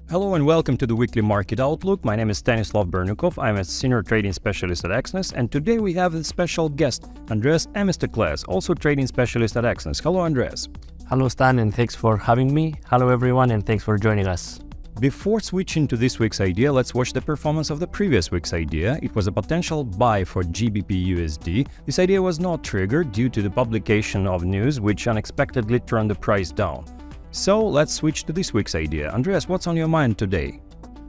Hello and welcome to the Weekly Market Outlook. My name is Stanislav Bernukov. I'm a Senior Trading Specialist at Exness, and today we have a special guest, Andreas Amistokles, also Trading Specialist at Exness. Hello, Andreas. Hello, Stan, and thanks for having me. Hello, everyone, and thanks for joining us. Before switching to this week's idea, let's watch the performance of the previous week's idea. It was a potential buy for GBP USD. This idea was not triggered due to the publication of news, which unexpectedly turned the price down. So let's switch to this week's idea. Andreas, what's on your mind today?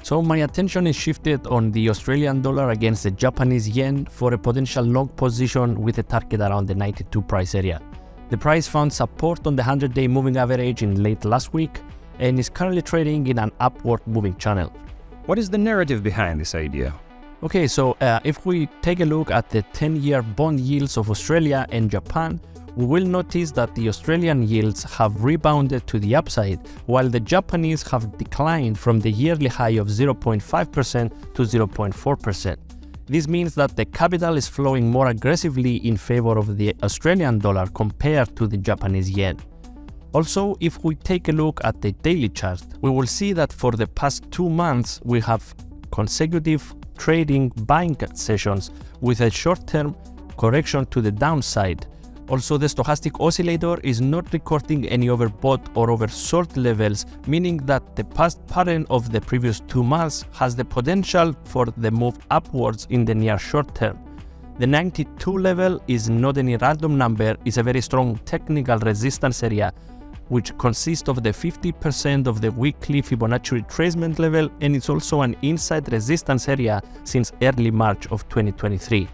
So my attention is shifted on the Australian dollar against the Japanese yen for a potential long position with a target around the 92 price area. The price found support on the 100-day moving average in late last week and is currently trading in an upward moving channel. What is the narrative behind this idea? Okay, so if we take a look at the 10-year bond yields of Australia and Japan, we will notice that the Australian yields have rebounded to the upside, while the Japanese have declined from the yearly high of 0.5% to 0.4%. This means that the capital is flowing more aggressively in favor of the Australian dollar compared to the Japanese yen. Also, if we take a look at the daily chart, we will see that for the past 2 months we have consecutive trading buying sessions with a short-term correction to the downside. Also, the stochastic oscillator is not recording any overbought or oversold levels, meaning that the past pattern of the previous 2 months has the potential for the move upwards in the near short term. The 92 level is not any random number, it's a very strong technical resistance area, which consists of the 50% of the weekly Fibonacci retracement level, and it's also an inside resistance area since early March of 2023.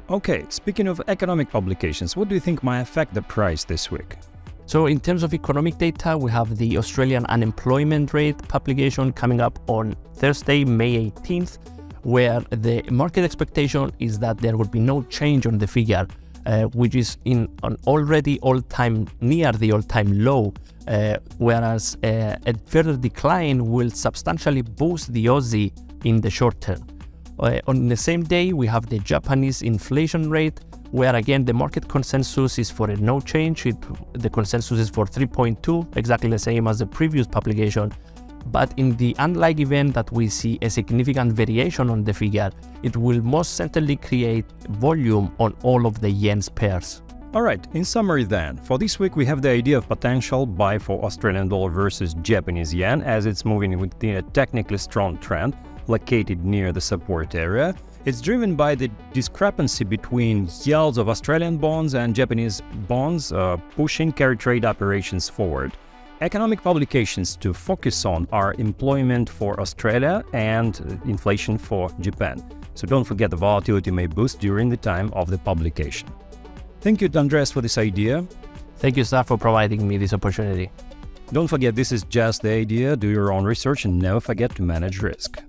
Okay, speaking of economic publications, what do you think might affect the price this week? So in terms of economic data, we have the Australian unemployment rate publication coming up on Thursday, May 18th, where the market expectation is that there will be no change on the figure, which is in an already near the all-time low, whereas a further decline will substantially boost the Aussie in the short term. On the same day, we have the Japanese inflation rate, where again the market consensus is for a no change. The consensus is for 3.2, exactly the same as the previous publication. But in the unlikely event that we see a significant variation on the figure, it will most certainly create volume on all of the yen's pairs. Alright, in summary then, for this week we have the idea of potential buy for Australian dollar versus Japanese yen as it's moving within a technically strong trend located near the support area. It's driven by the discrepancy between yields of Australian bonds and Japanese bonds pushing carry trade operations forward. Economic publications to focus on are employment for Australia and inflation for Japan. So don't forget the volatility may boost during the time of the publication. Thank you, Andreas, for this idea. Thank you, Sir, for providing me this opportunity. Don't forget, this is just the idea. Do your own research and never forget to manage risk.